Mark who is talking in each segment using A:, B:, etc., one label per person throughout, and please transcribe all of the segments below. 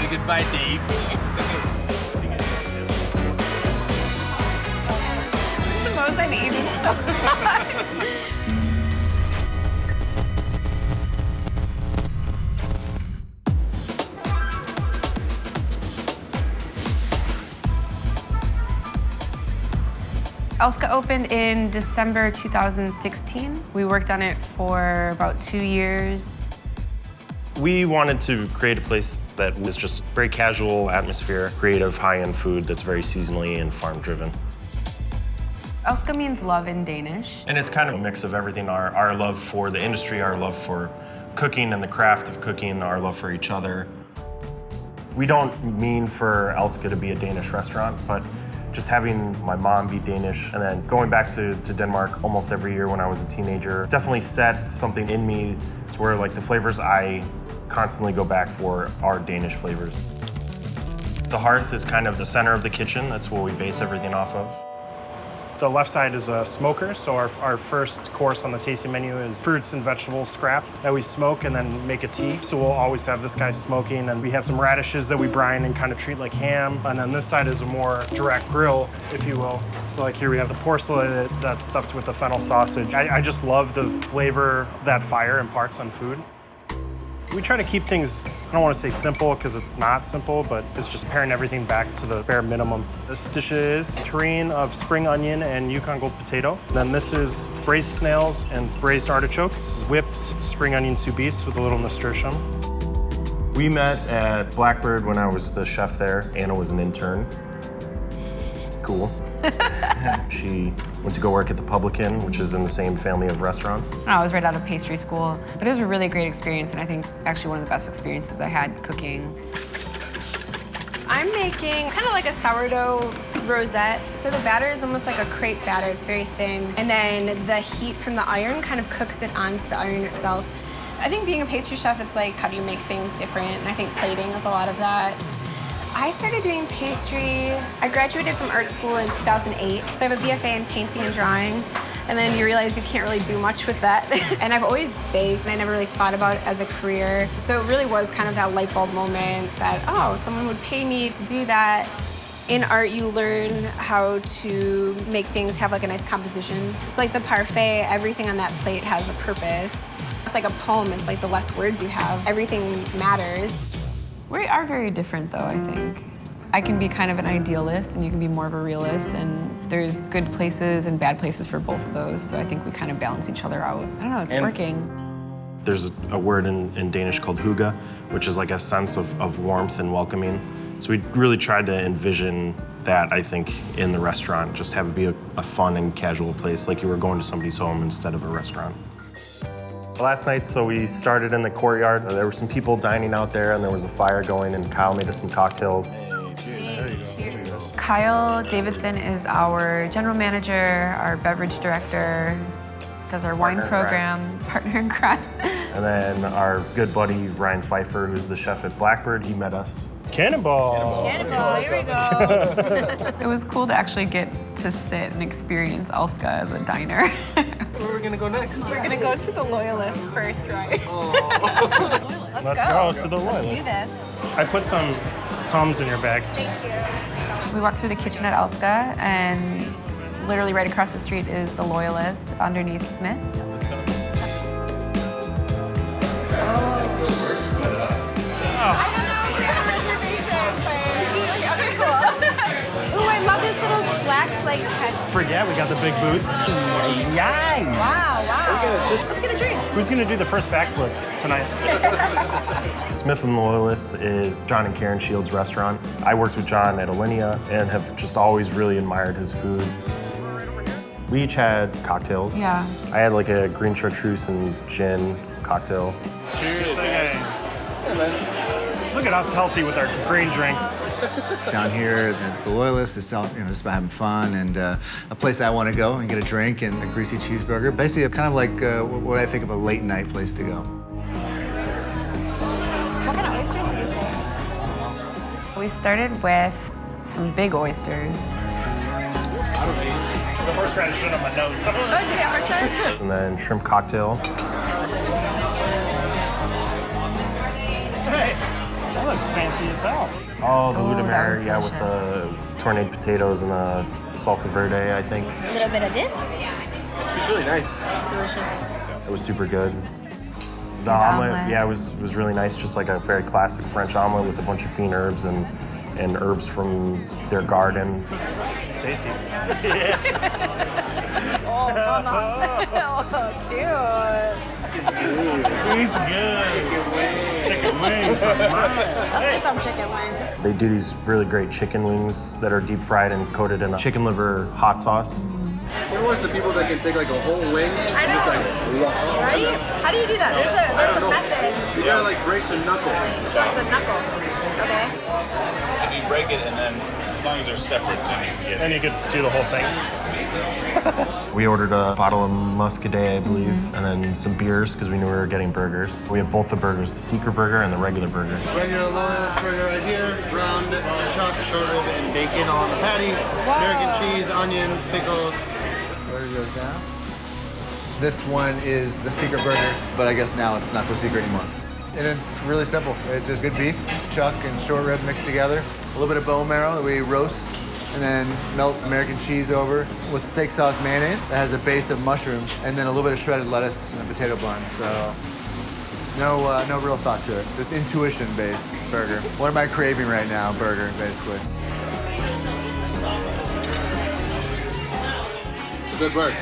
A: Goodbye, Dave.
B: This is the most I've eaten so far. Elske opened in December 2016. We worked on it for about 2 years.
C: We wanted to create a place that was just very casual atmosphere, creative, high-end food that's very seasonally and farm-driven.
B: Elske means love in Danish.
C: And it's kind of a mix of everything, our love for the industry, our love for cooking and the craft of cooking, our love for each other. We don't mean for Elske to be a Danish restaurant, but just having my mom be Danish and then going back to Denmark almost every year when I was a teenager definitely set something in me to where like the flavors I constantly go back for are Danish flavors. The hearth is kind of the center of the kitchen. That's what we base everything off of.
D: The left side is a smoker, so our first course on the tasting menu is fruits and vegetable scrap that we smoke and then make a tea. So we'll always have this guy smoking, and we have some radishes that we brine and kind of treat like ham. And then this side is a more direct grill, if you will. So like here we have the porcelain that's stuffed with the fennel sausage. I just love the flavor that fire imparts on food. We try to keep things, I don't want to say simple because it's not simple, but it's just paring everything back to the bare minimum. This dish is terrine of spring onion and Yukon Gold potato. Then this is braised snails and braised artichoke. This is whipped spring onion soubise with a little nasturtium.
C: We met at Blackbird when I was the chef there. Anna was an intern. Cool. She went to go work at the Publican, which is in the same family of restaurants.
B: I was right out of pastry school, but it was a really great experience, and I think actually one of the best experiences I had cooking.
E: I'm making kind of like a sourdough rosette. So the batter is almost like a crepe batter. It's very thin. And then the heat from the iron kind of cooks it onto the iron itself. I think being a pastry chef, it's like, how do you make things different? And I think plating is a lot of that. I started doing pastry. I graduated from art school in 2008. So I have a BFA in painting and drawing. And then you realize you can't really do much with that. And I've always baked. I never really thought about it as a career. So it really was kind of that light bulb moment that, oh, someone would pay me to do that. In art, you learn how to make things have like a nice composition. It's like the parfait, everything on that plate has a purpose. It's like a poem. It's like the less words you have, everything matters.
B: We are very different, though, I think. I can be kind of an idealist, and you can be more of a realist, and there's good places and bad places for both of those, so I think we kind of balance each other out. I don't know, it's working.
C: There's a word in Danish called hygge, which is like a sense of warmth and welcoming. So we really tried to envision that, I think, in the restaurant, just have it be a fun and casual place, like you were going to somebody's home instead of a restaurant. Last night, so we started in the courtyard. There were some people dining out there, and there was a fire going, and Kyle made us some cocktails.
B: Kyle Davidson is our general manager, our beverage director, does our wine program, partner in crime.
C: And then our good buddy, Ryan Pfeiffer, who's the chef at Blackbird, he met us.
D: Cannonball!
E: Cannonball, here we go.
B: It was cool to actually get to sit and experience Elske as a diner.
A: Where are we gonna go next?
E: We're gonna go to the Loyalists first, right?
D: Let's go to the Loyalist.
E: Let's do this.
D: I put some Tums in your bag.
E: Thank you.
B: We walked through the kitchen at Elske, and literally right across the street is the Loyalist underneath Smith.
E: Ooh, I love this little black like tent.
D: Yeah, we got the big booth. Yay!
E: Wow. Let's get a drink.
D: Who's gonna do the first backflip tonight?
C: Smith and Loyalist is John and Karen Shields' restaurant. I worked with John at Alinea and have just always really admired his food. We each had cocktails.
B: Yeah.
C: I had like a green chartreuse and gin cocktail.
D: Cheers. Look at us healthy with our green drinks.
F: Down here at the Loyalist, it's all, just about having fun and a place I want to go and get a drink and a greasy cheeseburger. Basically, kind of like what I think of a late night place to go.
E: What kind of oysters did you say?
B: We started with some big oysters.
D: The horseradish went on my nose.
E: Oh, did you get horseradish?
C: And then shrimp cocktail.
D: looks fancy as hell.
C: Oh, the
B: Oh, that
C: Culinary,
B: was
C: yeah, with the tornado potatoes and the salsa verde, I think.
G: A little bit of this.
A: It's really nice.
G: It's delicious.
C: It was super good. The
B: omelet.
C: omelet, yeah, it was really nice, just like a very classic French omelet with a bunch of fiend herbs and herbs from their garden.
D: Tasty.
G: Oh, mama. Cute.
D: He's good. Chicken wings.
G: Let's get some chicken wings.
C: They do these really great chicken wings that are deep fried and coated in a chicken liver hot sauce.
A: Who wants the people that can take like a whole wing?
G: I know.
A: Just like,
G: Right? How do you do that? There's a method.
A: you gotta like break the knuckle.
G: So it's a knuckle. Okay.
H: And you break it, and then as long as they're separate, then you can get
D: And you could do the whole thing.
C: We ordered a bottle of Muscadet, I believe, and then some beers because we knew we were getting burgers. We have both the burgers, the secret burger and the regular burger.
I: Regular Loyalist burger right here, ground chuck, short rib, and bacon on the patty. American cheese, onions, pickle.
F: Burger goes down. This one is the secret burger, but I guess now it's not so secret anymore. And it's really simple. It's just good beef, chuck, and short rib mixed together. A little bit of bone marrow that we roast, and then melt American cheese over with steak sauce mayonnaise that has a base of mushrooms, and then a little bit of shredded lettuce and a potato bun. So no real thought to it. Just intuition-based burger. What am I craving right now? Burger, basically.
A: It's a good burger.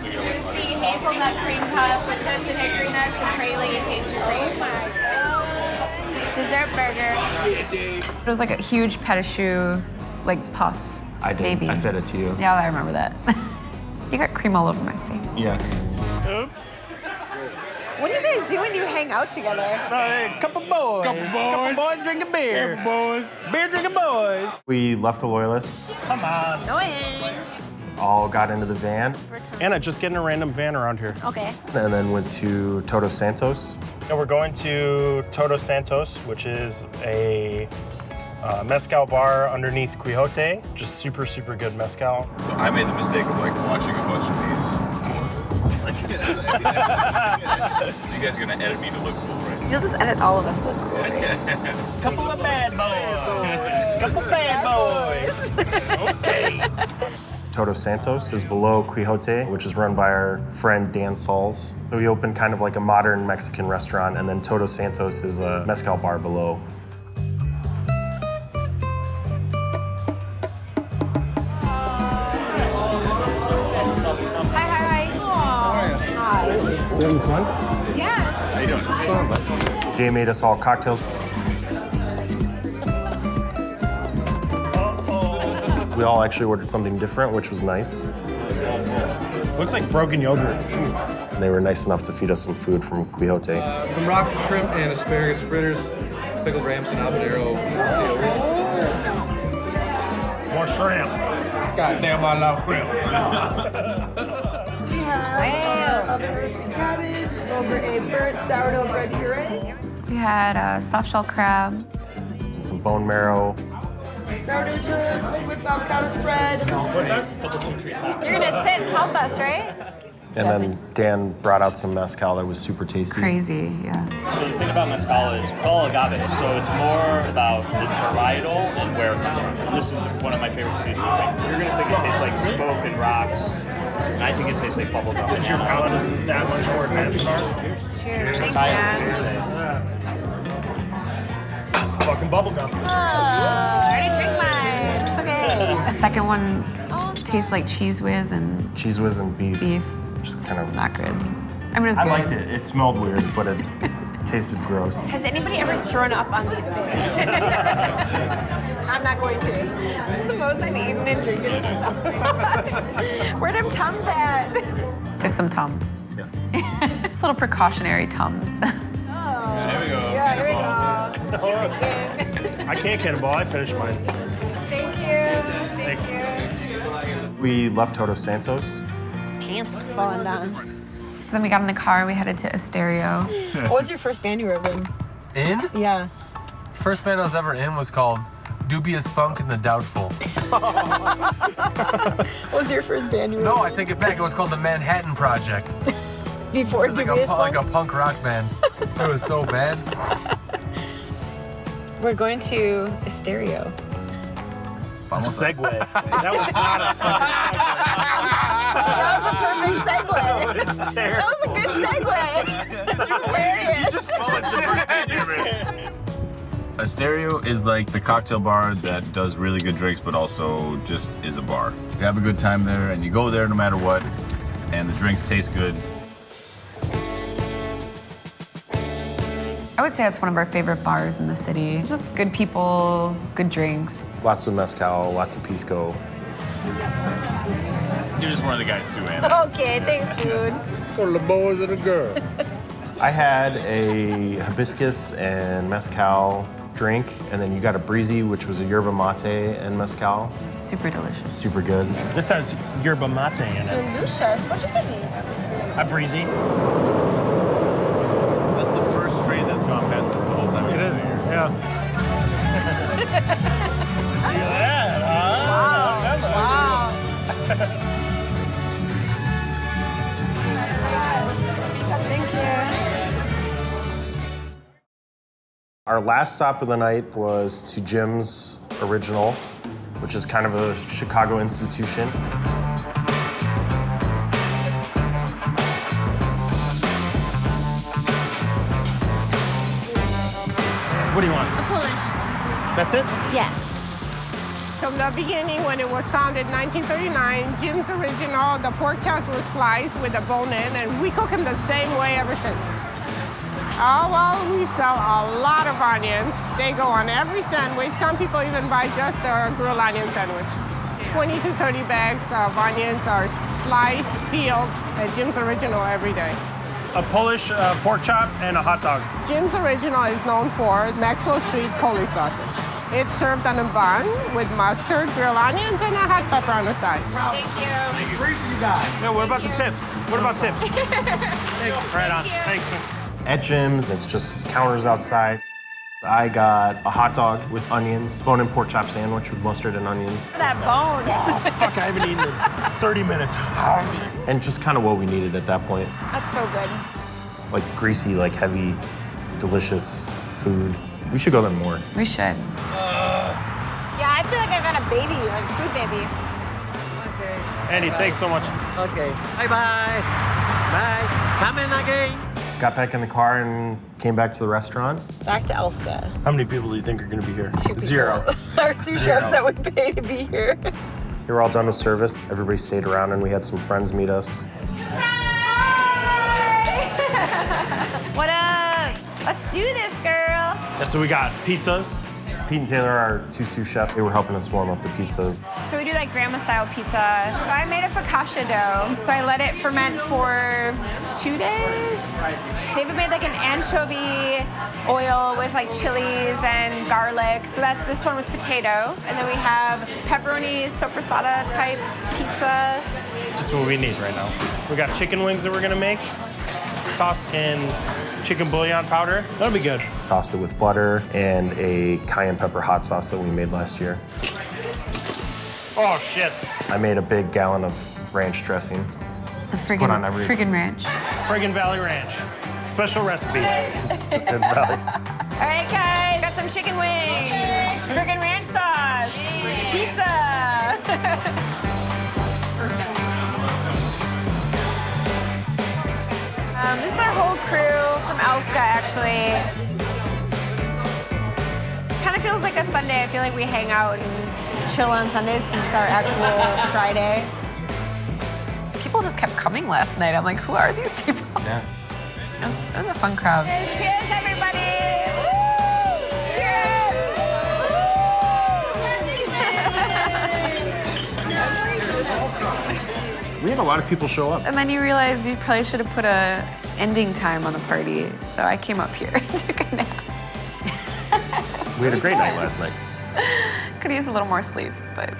E: Here's the hazelnut cream puff with toasted hickory nuts and praline and pastry cream. Dessert burger.
B: It was like a huge pâte choux, like puff.
C: I did.
B: Baby.
C: I fed it to you.
B: Yeah, I remember that. You got cream all over my face.
C: Yeah.
D: Oops.
G: What do you guys do when you hang out together?
D: Couple boys. Couple boys drinking beer. Couple boys. Beer drinking boys.
C: We left the Loyalists,
D: Come on.
C: all got into the van,
D: Anna, just get in a random van around here.
G: Okay.
C: and then went to Todos Santos.
D: And we're going to Todos Santos, which is a mezcal bar underneath Quixote. Just super, super good mezcal.
H: So I made the mistake of like watching a bunch of these. You guys are gonna edit me to look cool, right?
B: You'll just edit all of us look cool.
D: Couple of bad boys. Couple bad boys. Okay.
C: Todos Santos is below Quixote, which is run by our friend Dan Sauls. So we opened kind of like a modern Mexican restaurant, and then Todos Santos is a mezcal bar below.
D: You having fun?
E: Yes.
H: How you doing? It's fun, bud.
C: Jay made us all cocktails. We all actually ordered something different, which was nice.
D: Looks like broken yogurt.
C: And they were nice enough to feed us some food from Quixote.
J: Some rock shrimp and asparagus fritters, pickled ramps and habanero.
D: More shrimp.
J: God damn, I love shrimp.
G: Oven roasted cabbage over a burnt sourdough bread puree.
B: We had soft shell crab.
C: Some bone marrow.
G: Sourdough toast with avocado spread.
E: You're gonna sit and help us, right?
C: And then Dan brought out some mezcal that was super tasty.
B: Crazy, yeah.
K: So the thing about mezcal is it's all agave, so it's more about the varietal and where it comes from. And this is one of my favorite producers. Like, you're gonna think it tastes like smoke and rocks, and I think it tastes like bubble gum.
D: Your palate isn't that much more advanced than ours.
E: Cheers. Thanks,
K: Silence,
E: Dad.
K: seriously.
D: Fucking bubblegum.
E: I already drank mine. It's okay.
B: A second one tastes like cheese whiz and
C: Cheese whiz and beef.
B: beef.
C: Just kind of.
B: Not good. I mean, it's
C: I
B: good.
C: liked it. It smelled weird, but it tasted gross.
E: Has anybody ever thrown up on these things? I'm not going to. This is the most I've eaten and drinking. Where them Tums at?
B: Took some Tums.
C: Yeah.
B: It's a little precautionary Tums.
H: There we go.
E: Yeah, here we go.
D: I can't cannonball. I finished mine.
E: Thank you.
D: Thanks.
C: We left Todos Santos.
G: Pants is falling down.
B: So then we got in the car and we headed to Estereo.
G: What was your first band you were in?
J: In?
G: Yeah.
J: First band I was ever in was called Dubious Funk and the Doubtful.
G: What was your first band you were in?
J: No, I take it back. It was called the Manhattan Project.
E: before
J: It was like a punk rock band. It was so bad.
B: We're going to Estereo.
D: Segue. That was not a
B: That was a perfect segue. That was a good segue. Hilarious.
H: Estereo is like the cocktail bar that does really good drinks, but also just is a bar. You have a good time there, and you go there no matter what, and the drinks taste good.
B: I would say it's one of our favorite bars in the city. It's just good people, good drinks.
C: Lots of mezcal, lots of pisco.
H: You're just one of the guys too, Anna.
E: Okay, thanks, dude.
A: For the boys and the girl.
C: I had a hibiscus and mezcal drink, and then you got a breezy, which was a yerba mate and mezcal.
B: Super delicious.
C: Super good.
D: This has yerba mate in it.
E: Delicious. What you getting?
D: A breezy.
H: That's the first train that's gone past us the whole time.
D: It is, yeah. Look at that.
E: Wow. Thank you.
C: Our last stop of the night was to Jim's Original, which is kind of a Chicago institution.
D: What do you want?
G: A Polish.
D: That's it?
G: Yes.
L: From the beginning, when it was founded in 1939, Jim's Original, the pork chops were sliced with a bone in, and we cook them the same way ever since. Oh, well, we sell a lot of onions. They go on every sandwich. Some people even buy just a grilled onion sandwich. 20 to 30 bags of onions are sliced, peeled at Jim's Original every day.
D: A Polish pork chop and a hot dog.
L: Jim's Original is known for Maxwell Street Polish sausage. It's served on a bun with mustard, grilled onions, and a hot pepper on the side.
E: Thank you.
I: Free for you guys.
D: Yeah, what about the tip? What about tips? Right on. Thanks.
C: At Jim's, it's just counters outside. I got a hot dog with onions, bone-in pork chop sandwich with mustard and onions,
E: That bone.
D: Fuck, I haven't eaten in 30 minutes.
C: and just kind of what we needed at that point.
E: That's so good.
C: Like greasy, like heavy, delicious food. We should go there more.
B: We should.
E: Yeah, I feel like I got a baby, like a food baby.
D: Andy, thanks so much.
I: Okay. Bye-bye. Bye. Come in again.
C: Got back in the car and came back to the restaurant.
B: Back to Elske.
C: How many people do you think are gonna be here?
B: 2 people.
C: Zero.
B: Our sous chefs that would pay to be here.
C: We were all done with service. Everybody stayed around and we had some friends meet us.
E: What up? Let's do this, girl.
D: Yeah, so we got pizzas.
C: Pete and Taylor are 2 sous chefs. They were helping us warm up the pizzas.
E: So we do like grandma-style pizza. I made a focaccia dough, so I let it ferment for 2 days. David made like an anchovy oil with like chilies and garlic. So that's this one with potato. And then we have pepperoni sopressata type pizza.
D: Just what we need right now. We got chicken wings that we're gonna make, tossed in chicken bouillon powder. That'll be good.
C: Tossed it with butter and a cayenne pepper hot sauce that we made last year.
D: Oh shit.
C: I made a big gallon of ranch dressing.
B: The
C: Put on every-
B: friggin' ranch.
D: Friggin Valley Ranch. Special recipe.
C: It's just in Valley.
E: All right, guys, got some chicken wings, friggin' ranch sauce, pizza. This is our whole crew from Elske, actually. Kind of feels like a Sunday. I feel like we hang out and chill on Sundays because it's our actual Friday.
B: People just kept coming last night. I'm like, who are these people?
C: Yeah.
B: It was a fun crowd.
E: Cheers, everybody! Woo! Cheers!
C: We had a lot of people show up.
B: And then you realize you probably should have put a ending time on the party. So I came up here and took a nap.
C: We had a great night last night.
B: Could use a little more sleep, but